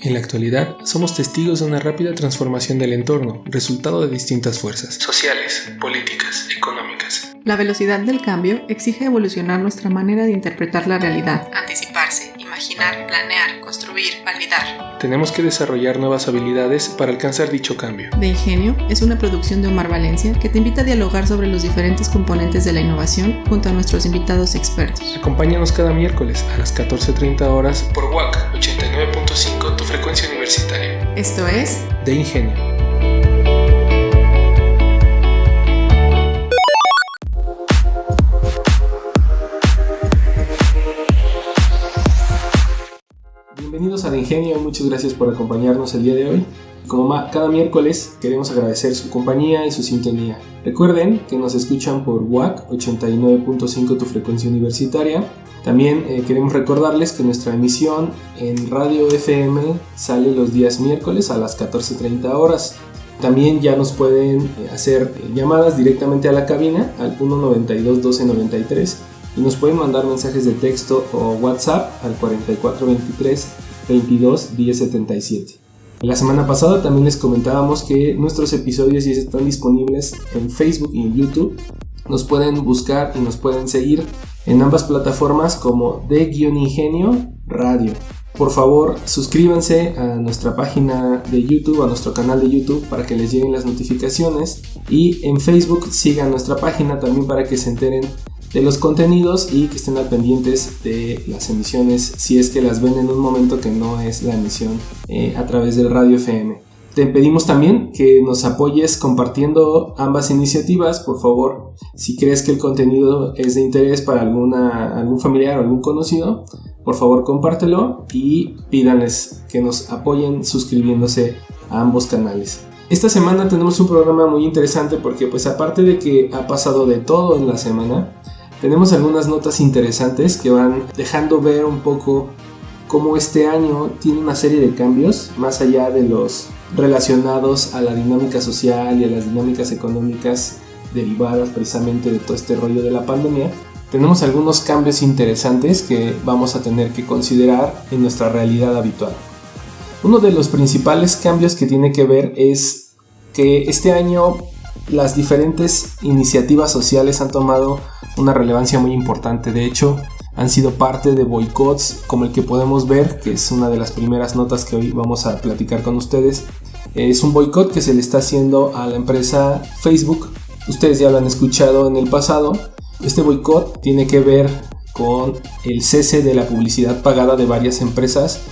En la actualidad, somos testigos de una rápida transformación del entorno, resultado de distintas fuerzas sociales, políticas, económicas. La velocidad del cambio exige evolucionar nuestra manera de interpretar la realidad, anticiparse, imaginar, planear, construir, validar. Tenemos que desarrollar nuevas habilidades para alcanzar dicho cambio. De Ingenio es una producción de Omar Valencia que te invita a dialogar sobre los diferentes componentes de la innovación junto a nuestros invitados expertos. Acompáñanos cada miércoles a las 14:30 horas por WAC 89.5, tu frecuencia universitaria. Esto es De Ingenio. Bienvenidos a De Ingenio, muchas gracias por acompañarnos el día de hoy. Como cada miércoles queremos agradecer su compañía y su sintonía. Recuerden que nos escuchan por WAC 89.5, tu frecuencia universitaria. También queremos recordarles que nuestra emisión en Radio FM sale los días miércoles a las 14:30 horas. También ya nos pueden hacer llamadas directamente a la cabina al 192 1293 y nos pueden mandar mensajes de texto o WhatsApp al 4423 22 1077. La semana pasada también les comentábamos que nuestros episodios ya están disponibles en Facebook y en YouTube. Nos pueden buscar y nos pueden seguir en ambas plataformas como De-Ingenio Radio. Por favor, suscríbanse a nuestra página de YouTube, a nuestro canal de YouTube para que les lleguen las notificaciones. Y en Facebook sigan nuestra página también para que se enteren de los contenidos y que estén al pendientes de las emisiones si es que las ven en un momento que no es la emisión a través del Radio FM. Te pedimos también que nos apoyes compartiendo ambas iniciativas, por favor. Si crees que el contenido es de interés para algún familiar o algún conocido, por favor compártelo y pídanles que nos apoyen suscribiéndose a ambos canales. Esta semana tenemos un programa muy interesante porque pues aparte de que ha pasado de todo en la semana, tenemos algunas notas interesantes que van dejando ver un poco cómo este año tiene una serie de cambios más allá de los relacionados a la dinámica social y a las dinámicas económicas derivadas precisamente de todo este rollo de la pandemia. Tenemos algunos cambios interesantes que vamos a tener que considerar en nuestra realidad habitual. Uno de los principales cambios que tiene que ver es que este año las diferentes iniciativas sociales han tomado una relevancia muy importante. De hecho, han sido parte de boicots como el que podemos ver, que es una de las primeras notas que hoy vamos a platicar con ustedes. Es un boicot que se le está haciendo a la empresa Facebook. Ustedes ya lo han escuchado en el pasado. Este boicot tiene que ver con el cese de la publicidad pagada de varias empresas,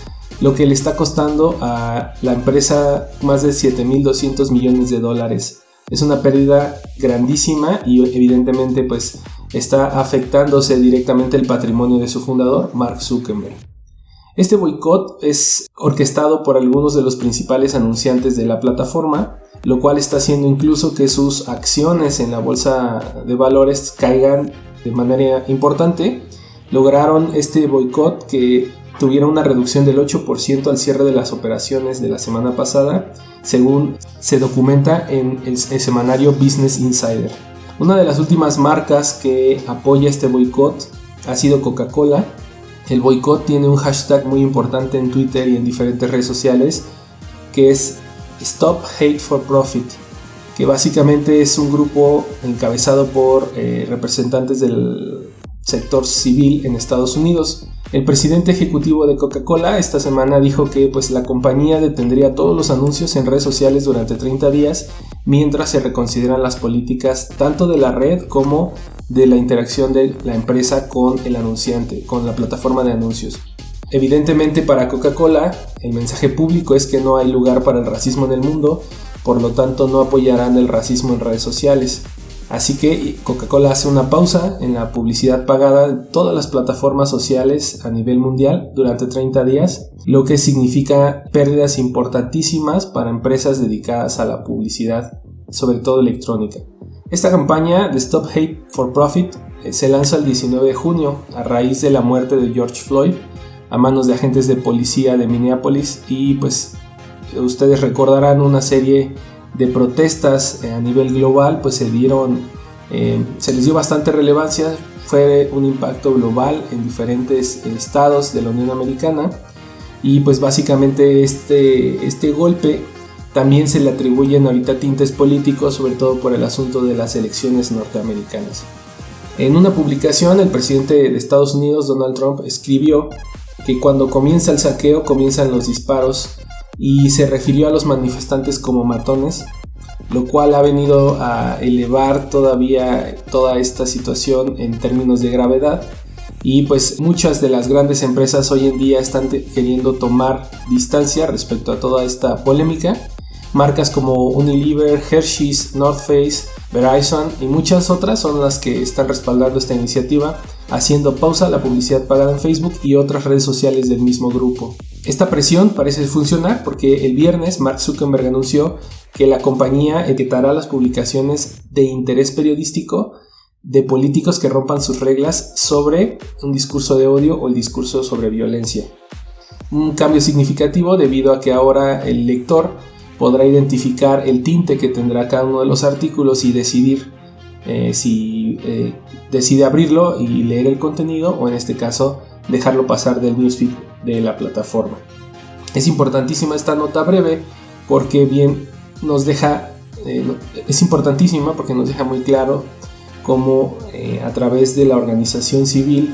lo que le está costando a la empresa más de $7,200 millones. Es una pérdida grandísima y evidentemente pues está afectándose directamente el patrimonio de su fundador, Mark Zuckerberg. Este boicot es orquestado por algunos de los principales anunciantes de la plataforma, lo cual está haciendo incluso que sus acciones en la bolsa de valores caigan de manera importante. Lograron este boicot que tuviera una reducción del 8% al cierre de las operaciones de la semana pasada, según se documenta en el semanario Business Insider. Una de las últimas marcas que apoya este boicot ha sido Coca-Cola. El boicot tiene un hashtag muy importante en Twitter y en diferentes redes sociales que es Stop Hate for Profit, que básicamente es un grupo encabezado por representantes del sector civil en Estados Unidos. El presidente ejecutivo de Coca-Cola esta semana dijo que pues, la compañía detendría todos los anuncios en redes sociales durante 30 días mientras se reconsideran las políticas tanto de la red como de la interacción de la empresa con el anunciante, con la plataforma de anuncios. Evidentemente para Coca-Cola el mensaje público es que no hay lugar para el racismo en el mundo, por lo tanto no apoyarán el racismo en redes sociales. Así que Coca-Cola hace una pausa en la publicidad pagada en todas las plataformas sociales a nivel mundial durante 30 días, lo que significa pérdidas importantísimas para empresas dedicadas a la publicidad, sobre todo electrónica. Esta campaña de Stop Hate for Profit se lanza el 19 de junio a raíz de la muerte de George Floyd a manos de agentes de policía de Minneapolis y pues ustedes recordarán una serie de protestas a nivel global, pues se les dio bastante relevancia, fue un impacto global en diferentes estados de la Unión Americana y pues básicamente este golpe también se le atribuyen ahorita tintes políticos, sobre todo por el asunto de las elecciones norteamericanas. En una publicación, el presidente de Estados Unidos, Donald Trump, escribió que cuando comienza el saqueo comienzan los disparos y se refirió a los manifestantes como matones, lo cual ha venido a elevar todavía toda esta situación en términos de gravedad. Y pues muchas de las grandes empresas hoy en día están queriendo tomar distancia respecto a toda esta polémica. Marcas como Unilever, Hershey's, North Face, Verizon y muchas otras son las que están respaldando esta iniciativa, haciendo pausa a la publicidad pagada en Facebook y otras redes sociales del mismo grupo. Esta presión parece funcionar porque el viernes Mark Zuckerberg anunció que la compañía etiquetará las publicaciones de interés periodístico de políticos que rompan sus reglas sobre un discurso de odio o el discurso sobre violencia. Un cambio significativo debido a que ahora el lector podrá identificar el tinte que tendrá cada uno de los artículos y decidir si decide abrirlo y leer el contenido, o en este caso dejarlo pasar del newsfeed de la plataforma. Es importantísima esta nota breve porque es importantísima porque nos deja muy claro cómo a través de la organización civil,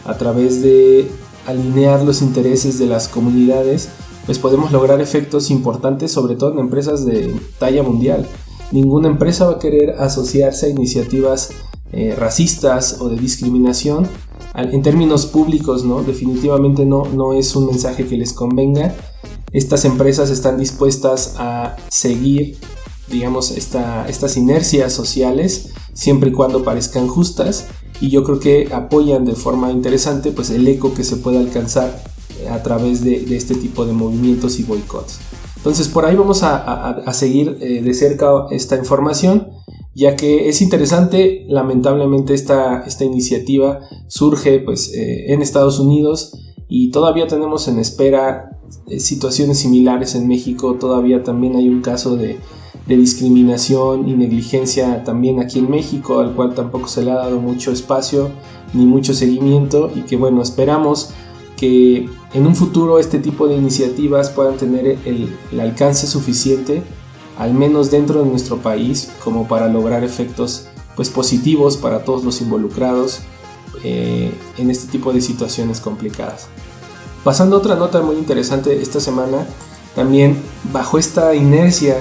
a través de alinear los intereses de las comunidades, pues podemos lograr efectos importantes, sobre todo en empresas de talla mundial. Ninguna empresa va a querer asociarse a iniciativas racistas o de discriminación en términos públicos, ¿no? Definitivamente no es un mensaje que les convenga. Estas empresas están dispuestas a seguir, digamos, estas inercias sociales siempre y cuando parezcan justas, y yo creo que apoyan de forma interesante pues el eco que se puede alcanzar a través de este tipo de movimientos y boicots. Entonces por ahí vamos a seguir de cerca esta información, ya que es interesante. Lamentablemente esta iniciativa surge pues en Estados Unidos y todavía tenemos en espera situaciones similares en México. Todavía también hay un caso de discriminación y negligencia también aquí en México, al cual tampoco se le ha dado mucho espacio ni mucho seguimiento, y que bueno, esperamos que en un futuro este tipo de iniciativas puedan tener el alcance suficiente, al menos dentro de nuestro país, como para lograr efectos pues positivos para todos los involucrados en este tipo de situaciones complicadas. Pasando a otra nota muy interesante esta semana, también bajo esta inercia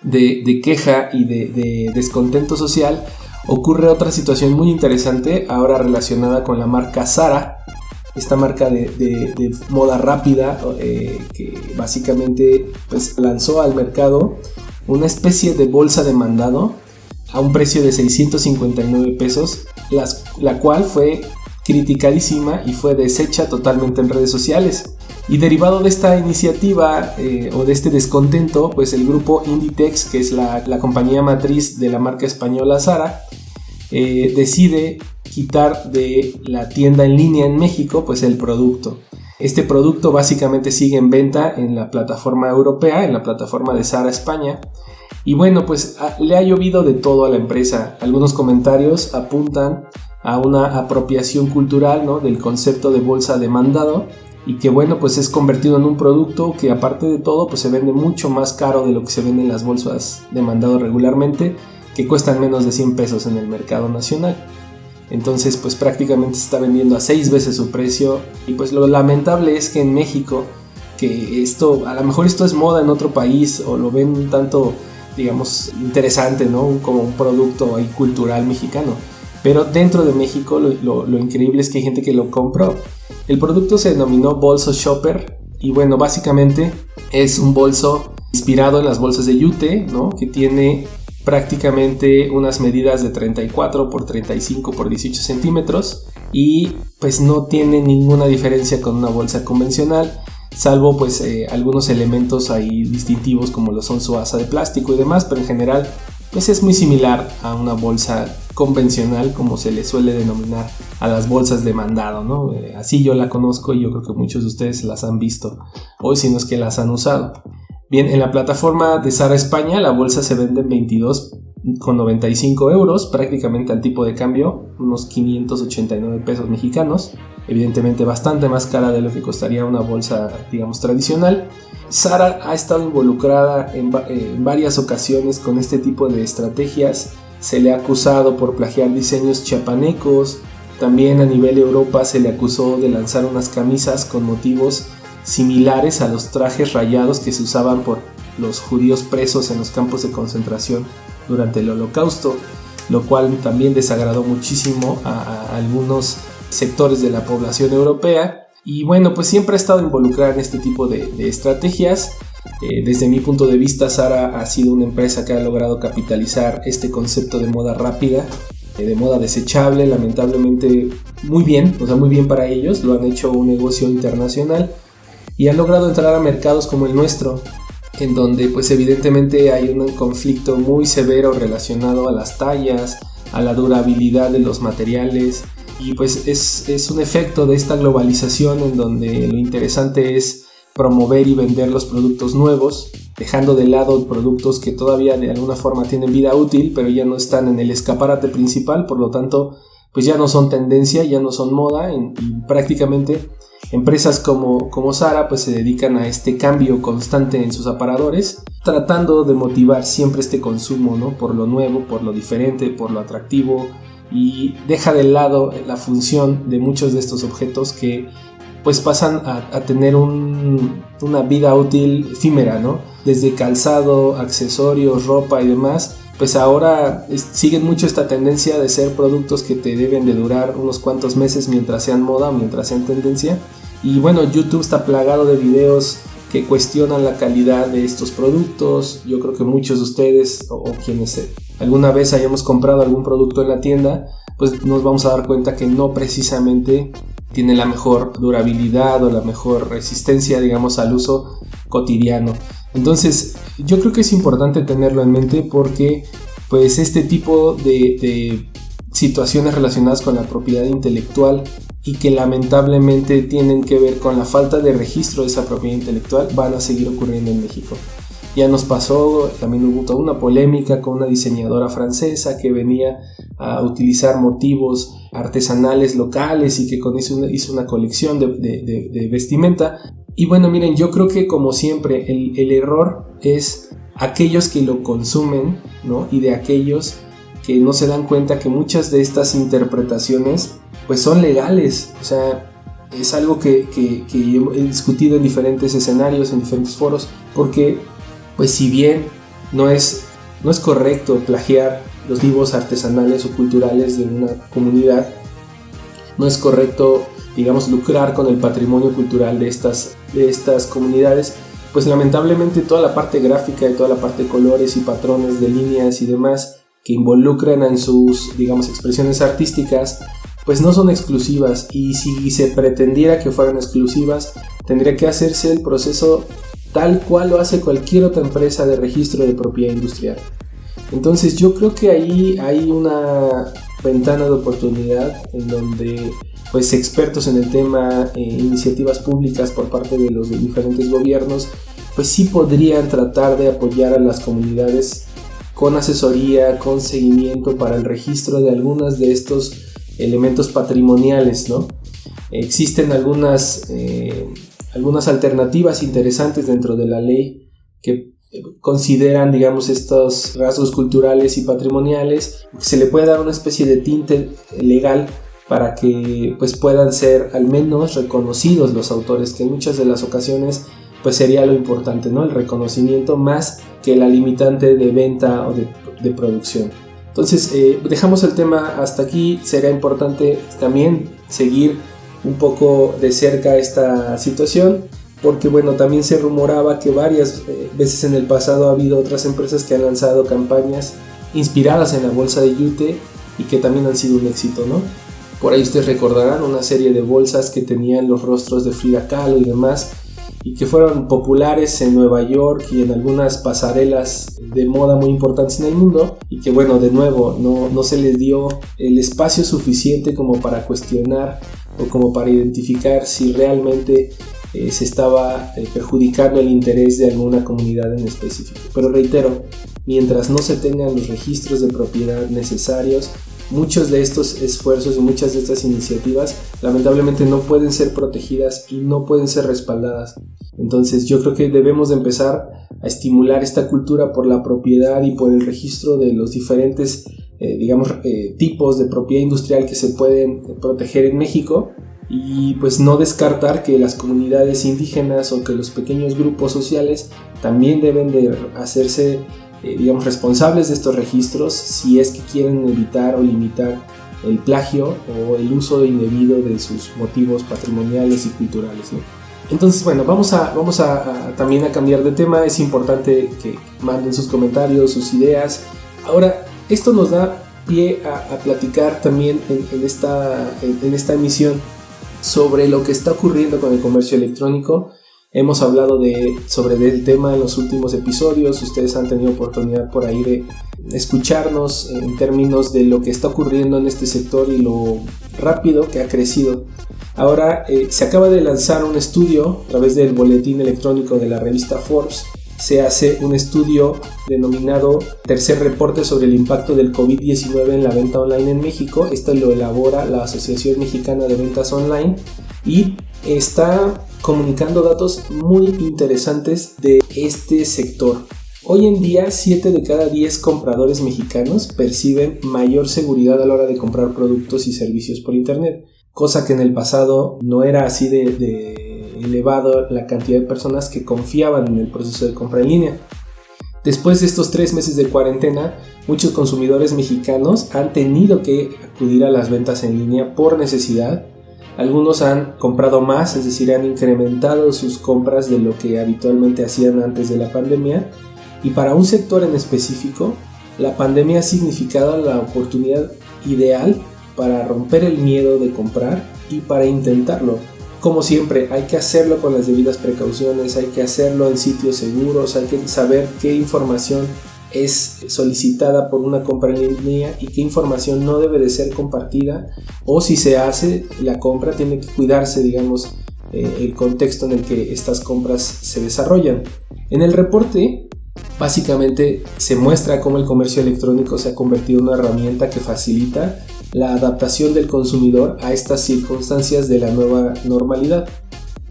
de queja y de descontento social, ocurre otra situación muy interesante ahora relacionada con la marca Zara, esta marca de moda rápida que básicamente pues lanzó al mercado una especie de bolsa de mandado a un precio de 659 pesos, la cual fue criticadísima y fue deshecha totalmente en redes sociales. Y derivado de esta iniciativa o de este descontento, pues el grupo Inditex, que es la compañía matriz de la marca española Zara, decide quitar de la tienda en línea en México pues el producto. Este producto básicamente sigue en venta en la plataforma europea, en la plataforma de Zara España. Y bueno, pues le ha llovido de todo a la empresa. Algunos comentarios apuntan a una apropiación cultural, ¿no?, del concepto de bolsa de mandado, y que bueno, pues es convertido en un producto que aparte de todo pues se vende mucho más caro de lo que se venden las bolsas de mandado regularmente, que cuestan menos de 100 pesos en el mercado nacional. Entonces pues prácticamente se está vendiendo a 6 veces su precio. Y pues lo lamentable es que en México, que a lo mejor esto es moda en otro país o lo ven un tanto, digamos, interesante, ¿no?, como un producto ahí cultural mexicano, pero dentro de México lo increíble es que hay gente que lo compró. El producto se denominó Bolso Shopper y bueno, básicamente es un bolso inspirado en las bolsas de yute, ¿no?, que tiene prácticamente unas medidas de 34 por 35 por 18 centímetros y pues no tiene ninguna diferencia con una bolsa convencional, salvo pues algunos elementos ahí distintivos como lo son su asa de plástico y demás, pero en general pues es muy similar a una bolsa convencional, como se le suele denominar a las bolsas de mandado, ¿no? Así yo la conozco y yo creo que muchos de ustedes las han visto hoy, si no es que las han usado. Bien, en la plataforma de Zara España la bolsa se vende en 22,95 euros, prácticamente al tipo de cambio, unos 589 pesos mexicanos. evidentemente bastante más cara de lo que costaría una bolsa, digamos, tradicional. Zara ha estado involucrada en varias ocasiones con este tipo de estrategias. Se le ha acusado por plagiar diseños chiapanecos. También a nivel Europa se le acusó de lanzar unas camisas con motivos similares a los trajes rayados que se usaban por los judíos presos en los campos de concentración durante el Holocausto, lo cual también desagradó muchísimo a algunos sectores de la población europea. Y bueno, pues siempre ha estado involucrada en este tipo de estrategias. Desde mi punto de vista, Zara ha sido una empresa que ha logrado capitalizar este concepto de moda rápida, de moda desechable, lamentablemente muy bien, o sea, muy bien para ellos. Lo han hecho un negocio internacional y han logrado entrar a mercados como el nuestro, en donde pues evidentemente hay un conflicto muy severo relacionado a las tallas, a la durabilidad de los materiales. Y pues es un efecto de esta globalización en donde lo interesante es promover y vender los productos nuevos, dejando de lado productos que todavía de alguna forma tienen vida útil, pero ya no están en el escaparate principal, por lo tanto pues ya no son tendencia, ya no son moda, y prácticamente empresas como Zara pues se dedican a este cambio constante en sus aparadores, tratando de motivar siempre este consumo, ¿no? Por lo nuevo, por lo diferente, por lo atractivo, y deja de lado la función de muchos de estos objetos que pues pasan a tener una vida útil efímera, ¿no? Desde calzado, accesorios, ropa y demás, pues ahora siguen mucho esta tendencia de ser productos que te deben de durar unos cuantos meses mientras sean moda, mientras sean tendencia. Y bueno, YouTube está plagado de videos que cuestionan la calidad de estos productos. Yo creo que muchos de ustedes o quienes alguna vez hayamos comprado algún producto en la tienda, pues nos vamos a dar cuenta que no precisamente tiene la mejor durabilidad o la mejor resistencia, digamos, al uso cotidiano. Entonces, yo creo que es importante tenerlo en mente porque pues este tipo de situaciones relacionadas con la propiedad intelectual y que lamentablemente tienen que ver con la falta de registro de esa propiedad intelectual van a seguir ocurriendo en México. Ya nos pasó, también hubo toda una polémica con una diseñadora francesa que venía a utilizar motivos artesanales locales y que con eso hizo una colección de vestimenta. Y bueno, miren, yo creo que como siempre el error es aquellos que lo consumen, ¿no? Y de aquellos que no se dan cuenta que muchas de estas interpretaciones pues son legales. O sea, es algo que he discutido en diferentes escenarios, en diferentes foros, porque pues si bien no es correcto plagiar los motivos artesanales o culturales de una comunidad, no es correcto, digamos, lucrar con el patrimonio cultural de estas comunidades, pues lamentablemente toda la parte gráfica y toda la parte de colores y patrones de líneas y demás que involucran en sus, digamos, expresiones artísticas, pues no son exclusivas, y si se pretendiera que fueran exclusivas, tendría que hacerse el proceso tal cual lo hace cualquier otra empresa de registro de propiedad industrial. Entonces yo creo que ahí hay una ventana de oportunidad en donde pues expertos en el tema, iniciativas públicas por parte de los diferentes gobiernos, pues sí podrían tratar de apoyar a las comunidades con asesoría, con seguimiento para el registro de algunos de estos elementos patrimoniales, ¿no? Existen algunas alternativas interesantes dentro de la ley que consideran, digamos, estos rasgos culturales y patrimoniales. Se le puede dar una especie de tinte legal para que pues puedan ser al menos reconocidos los autores, que en muchas de las ocasiones pues sería lo importante, ¿no? El reconocimiento más que la limitante de venta o de producción. Entonces dejamos el tema hasta aquí. Será importante también seguir un poco de cerca esta situación, porque bueno, también se rumoraba que varias veces en el pasado ha habido otras empresas que han lanzado campañas inspiradas en la bolsa de yute y que también han sido un éxito, ¿no? Por ahí ustedes recordarán una serie de bolsas que tenían los rostros de Frida Kahlo y demás, y que fueron populares en Nueva York y en algunas pasarelas de moda muy importantes en el mundo, y que bueno, de nuevo, no se les dio el espacio suficiente como para cuestionar o como para identificar si realmente se estaba perjudicando el interés de alguna comunidad en específico. Pero reitero, mientras no se tengan los registros de propiedad necesarios, muchos de estos esfuerzos y muchas de estas iniciativas lamentablemente no pueden ser protegidas y no pueden ser respaldadas. Entonces yo creo que debemos de empezar a estimular esta cultura por la propiedad y por el registro de los diferentes tipos de propiedad industrial que se pueden proteger en México, y pues no descartar que las comunidades indígenas o que los pequeños grupos sociales también deben de hacerse responsables de estos registros si es que quieren evitar o limitar el plagio o el uso indebido de sus motivos patrimoniales y culturales, ¿no? Entonces, bueno, vamos a también a cambiar de tema. Es importante que manden sus comentarios, sus ideas. Ahora, esto nos da pie a platicar también en esta emisión sobre lo que está ocurriendo con el comercio electrónico. Hemos hablado sobre el tema en los últimos episodios. Ustedes han tenido oportunidad por ahí de escucharnos en términos de lo que está ocurriendo en este sector y lo rápido que ha crecido. Ahora se acaba de lanzar un estudio a través del boletín electrónico de la revista Forbes. Se hace un estudio denominado Tercer Reporte sobre el impacto del COVID-19 en la venta online en México. Esto lo elabora la Asociación Mexicana de Ventas Online y está comunicando datos muy interesantes de este sector. Hoy en día, 7 de cada 10 compradores mexicanos perciben mayor seguridad a la hora de comprar productos y servicios por internet, cosa que en el pasado no era así de elevado la cantidad de personas que confiaban en el proceso de compra en línea. Después de estos 3 meses de cuarentena, muchos consumidores mexicanos han tenido que acudir a las ventas en línea por necesidad. Algunos han comprado más, es decir, han incrementado sus compras de lo que habitualmente hacían antes de la pandemia. Y para un sector en específico, la pandemia ha significado la oportunidad ideal para romper el miedo de comprar y para intentarlo. Como siempre, hay que hacerlo con las debidas precauciones, hay que hacerlo en sitios seguros, hay que saber qué información es solicitada por una compra en línea y qué información no debe de ser compartida, o si se hace la compra tiene que cuidarse, el contexto en el que estas compras se desarrollan. En el reporte básicamente se muestra cómo el comercio electrónico se ha convertido en una herramienta que facilita la adaptación del consumidor a estas circunstancias de la nueva normalidad.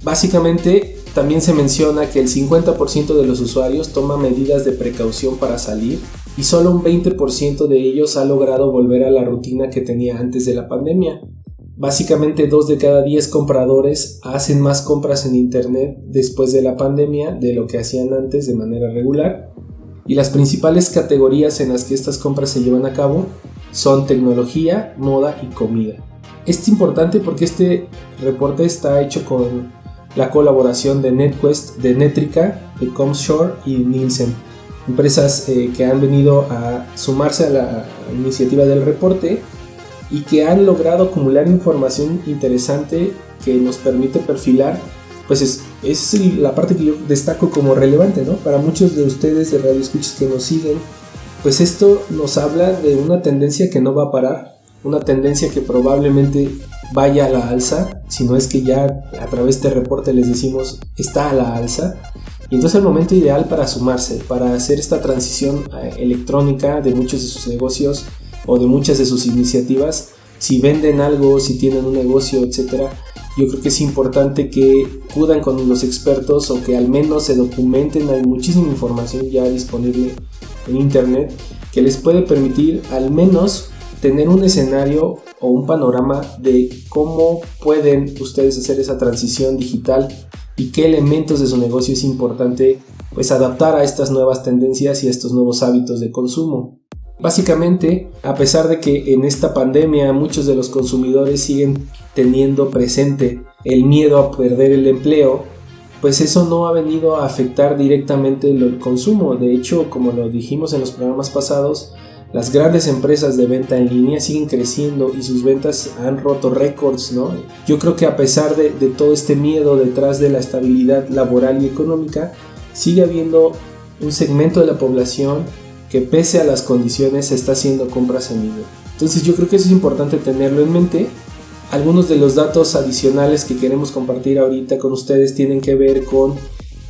Básicamente también se menciona que el 50% de los usuarios toma medidas de precaución para salir y solo un 20% de ellos ha logrado volver a la rutina que tenía antes de la pandemia. Básicamente 2 de cada 10 compradores hacen más compras en internet después de la pandemia de lo que hacían antes de manera regular, y las principales categorías en las que estas compras se llevan a cabo son tecnología, moda y comida. Es importante porque este reporte está hecho con la colaboración de NetQuest, de Netrica, de Comscore y Nielsen, empresas que han venido a sumarse a la iniciativa del reporte y que han logrado acumular información interesante que nos permite perfilar, pues es la parte que yo destaco como relevante, ¿no? Para muchos de ustedes de radioescuchas que nos siguen, pues esto nos habla de una tendencia que no va a parar, una tendencia que probablemente vaya a la alza, si no es que ya a través de este reporte les decimos está a la alza. Y entonces el momento ideal para sumarse, para hacer esta transición electrónica de muchos de sus negocios o de muchas de sus iniciativas, si venden algo, si tienen un negocio, etcétera, yo creo que es importante que acudan con los expertos o que al menos se documenten. Hay muchísima información ya disponible en internet que les puede permitir al menos tener un escenario o un panorama de cómo pueden ustedes hacer esa transición digital y qué elementos de su negocio es importante pues adaptar a estas nuevas tendencias y a estos nuevos hábitos de consumo. Básicamente, a pesar de que en esta pandemia muchos de los consumidores siguen teniendo presente el miedo a perder el empleo, pues eso no ha venido a afectar directamente el consumo. De hecho, como lo dijimos en los programas pasados, las grandes empresas de venta en línea siguen creciendo y sus ventas han roto récords, ¿no? Yo creo que a pesar de todo este miedo detrás de la estabilidad laboral y económica, sigue habiendo un segmento de la población que pese a las condiciones está haciendo compras en línea. Entonces yo creo que eso es importante tenerlo en mente. Algunos de los datos adicionales que queremos compartir ahorita con ustedes tienen que ver con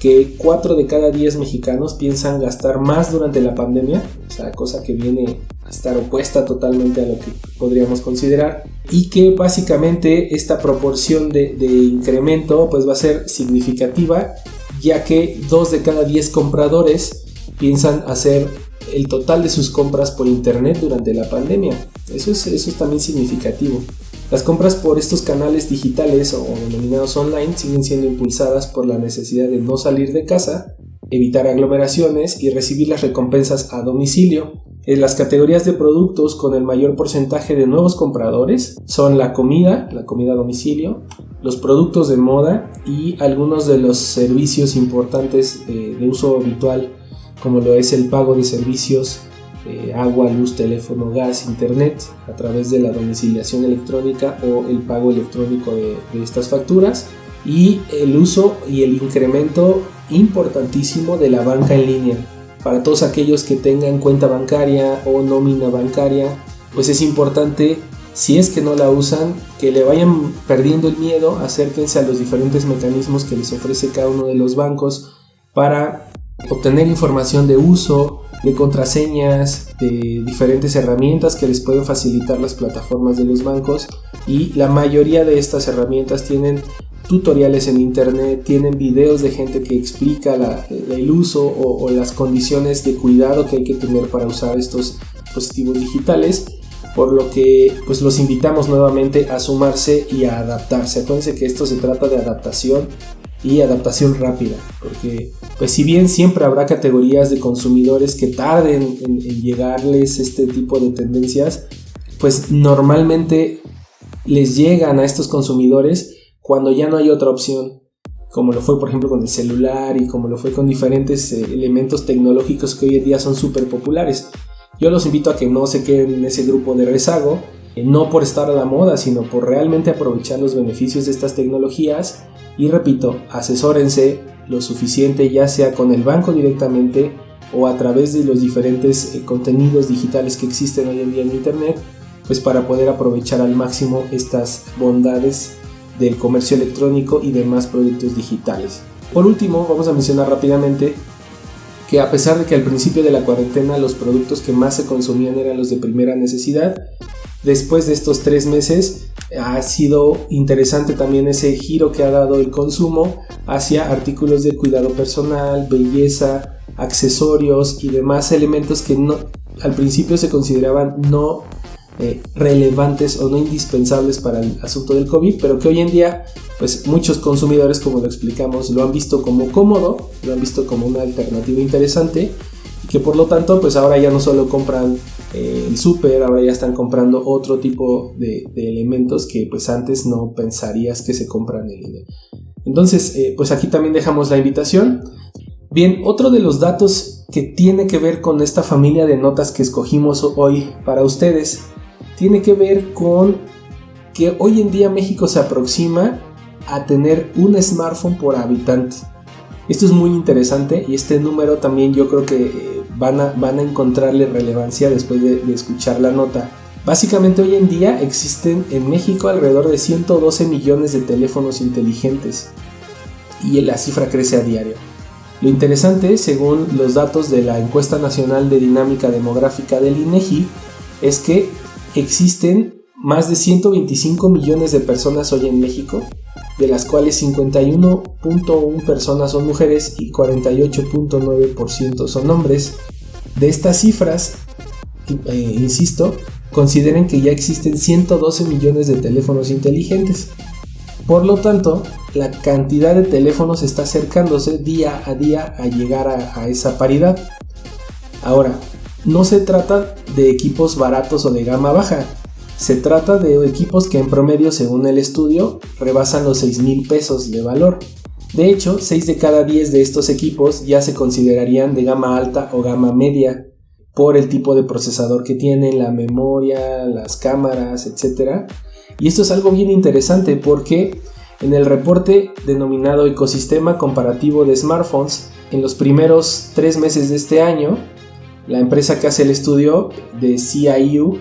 que 4 de cada 10 mexicanos piensan gastar más durante la pandemia, o sea, cosa que viene a estar opuesta totalmente a lo que podríamos considerar, y que básicamente esta proporción de incremento pues va a ser significativa, ya que 2 de cada 10 compradores piensan hacer el total de sus compras por internet durante la pandemia. Eso es también significativo. Las compras por estos canales digitales o denominados online siguen siendo impulsadas por la necesidad de no salir de casa, evitar aglomeraciones y recibir las recompensas a domicilio. En las categorías de productos con el mayor porcentaje de nuevos compradores son la comida a domicilio, los productos de moda y algunos de los servicios importantes de uso habitual, como lo es el pago de servicios, agua, luz, teléfono, gas, internet, a través de la domiciliación electrónica o el pago electrónico de estas facturas, y el uso y el incremento importantísimo de la banca en línea. Para todos aquellos que tengan cuenta bancaria o nómina bancaria, pues es importante, si es que no la usan, que le vayan perdiendo el miedo, acérquense a los diferentes mecanismos que les ofrece cada uno de los bancos para obtener información de uso, de contraseñas, de diferentes herramientas que les pueden facilitar las plataformas de los bancos, y la mayoría de estas herramientas tienen tutoriales en internet, tienen videos de gente que explica el uso o las condiciones de cuidado que hay que tener para usar estos dispositivos digitales, por lo que pues los invitamos nuevamente a sumarse y a adaptarse. Acuérdense que esto se trata de adaptación y adaptación rápida, porque pues si bien siempre habrá categorías de consumidores que tarden en llegarles este tipo de tendencias, pues normalmente les llegan a estos consumidores cuando ya no hay otra opción, como lo fue por ejemplo con el celular y como lo fue con diferentes elementos tecnológicos que hoy en día son súper populares. Yo los invito a que no se queden en ese grupo de rezago, no por estar a la moda, sino por realmente aprovechar los beneficios de estas tecnologías. Y repito, asesórense lo suficiente, ya sea con el banco directamente o a través de los diferentes contenidos digitales que existen hoy en día en internet, pues para poder aprovechar al máximo estas bondades del comercio electrónico y demás productos digitales. Por último, vamos a mencionar rápidamente que a pesar de que al principio de la cuarentena los productos que más se consumían eran los de primera necesidad, después de estos 3 meses ha sido interesante también ese giro que ha dado el consumo hacia artículos de cuidado personal, belleza, accesorios y demás elementos que al principio se consideraban no relevantes o no indispensables para el asunto del COVID, pero que hoy en día pues muchos consumidores, como lo explicamos, lo han visto como cómodo, lo han visto como una alternativa interesante, y que por lo tanto pues ahora ya no solo compran el súper, ahora ya están comprando otro tipo de elementos que pues antes no pensarías que se compran en línea. Entonces pues aquí también dejamos la invitación. Bien, otro de los datos que tiene que ver con esta familia de notas que escogimos hoy para ustedes tiene que ver con que hoy en día México se aproxima a tener un smartphone por habitante. Esto es muy interesante y este número también yo creo que van a encontrarle relevancia después de escuchar la nota. Básicamente hoy en día existen en México alrededor de 112 millones de teléfonos inteligentes y la cifra crece a diario. Lo interesante, según los datos de la Encuesta Nacional de Dinámica Demográfica del INEGI, es que existen más de 125 millones de personas hoy en México, de las cuales 51.1 personas son mujeres y 48.9% son hombres. De estas cifras, insisto, consideren que ya existen 112 millones de teléfonos inteligentes. Por lo tanto, la cantidad de teléfonos está acercándose día a día a llegar a esa paridad. Ahora, no se trata de equipos baratos o de gama baja. Se trata de equipos que en promedio, según el estudio, rebasan los 6,000 pesos de valor. De hecho, 6 de cada 10 de estos equipos ya se considerarían de gama alta o gama media por el tipo de procesador que tienen, la memoria, las cámaras, etc. Y esto es algo bien interesante porque en el reporte denominado Ecosistema Comparativo de Smartphones, en los primeros 3 meses de este año, la empresa que hace el estudio de CIU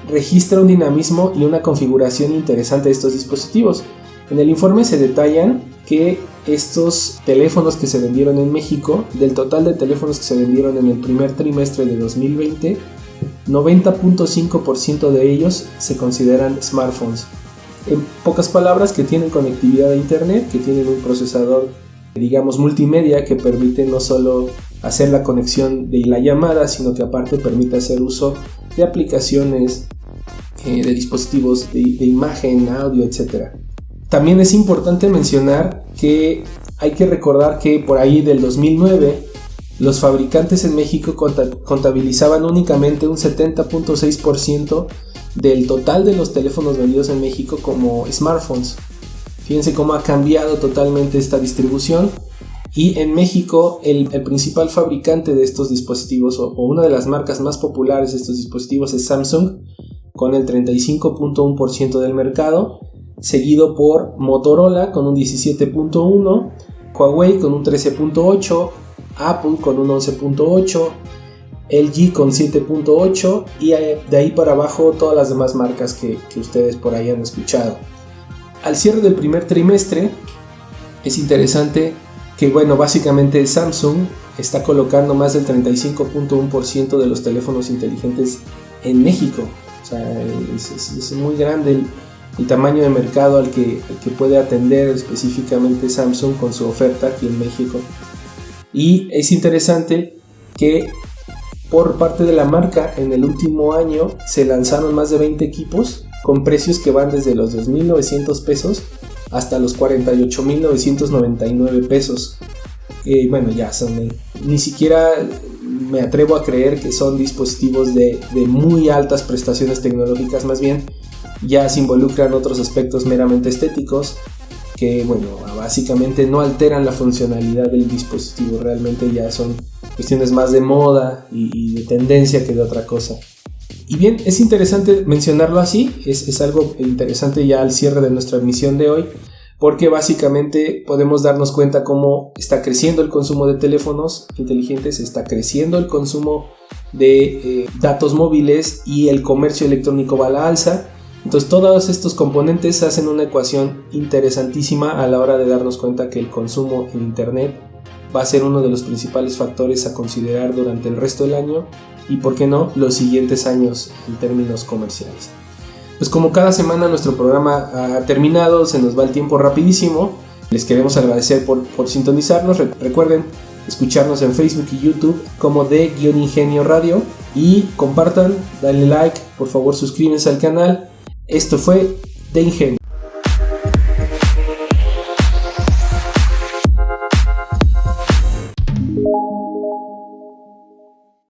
registra un dinamismo y una configuración interesante de estos dispositivos. En el informe se detallan que estos teléfonos que se vendieron en México, del total de teléfonos que se vendieron en el primer trimestre de 2020, 90.5% de ellos se consideran smartphones. En pocas palabras, que tienen conectividad a internet, que tienen un procesador, digamos, multimedia, que permite no solo hacer la conexión de la llamada, sino que aparte permite hacer uso de aplicaciones, de dispositivos de imagen, audio, etc. También es importante mencionar que hay que recordar que por ahí del 2009 los fabricantes en México contabilizaban únicamente un 70.6% del total de los teléfonos vendidos en México como smartphones. Fíjense cómo ha cambiado totalmente esta distribución, y en México el principal fabricante de estos dispositivos, o una de las marcas más populares de estos dispositivos, es Samsung, con el 35.1% del mercado, seguido por Motorola con un 17.1%, Huawei con un 13.8%, Apple con un 11.8%, LG con 7.8%, y de ahí para abajo todas las demás marcas que ustedes por ahí han escuchado. Al cierre del primer trimestre es interesante que, bueno, básicamente Samsung está colocando más del 35.1% de los teléfonos inteligentes en México. O sea, es muy grande el tamaño de mercado al que puede atender específicamente Samsung con su oferta aquí en México. Y es interesante que por parte de la marca en el último año se lanzaron más de 20 equipos con precios que van desde los 2,900 pesos hasta los 48,999 pesos. Bueno, ya son, ni siquiera me atrevo a creer que son dispositivos de muy altas prestaciones tecnológicas, más bien ya se involucran otros aspectos meramente estéticos que, bueno, básicamente no alteran la funcionalidad del dispositivo, realmente ya son cuestiones más de moda y de tendencia que de otra cosa. Y bien, es interesante mencionarlo así, es algo interesante ya al cierre de nuestra emisión de hoy, porque básicamente podemos darnos cuenta cómo está creciendo el consumo de teléfonos inteligentes, está creciendo el consumo de datos móviles, y el comercio electrónico va a la alza. Entonces todos estos componentes hacen una ecuación interesantísima a la hora de darnos cuenta que el consumo en internet va a ser uno de los principales factores a considerar durante el resto del año, y por qué no los siguientes años en términos comerciales. Pues como cada semana nuestro programa ha terminado, se nos va el tiempo rapidísimo. Les queremos agradecer por sintonizarnos. Recuerden escucharnos en Facebook y YouTube como De-Ingenio Radio, y compartan, denle like, por favor suscríbanse al canal. Esto fue De Ingenio.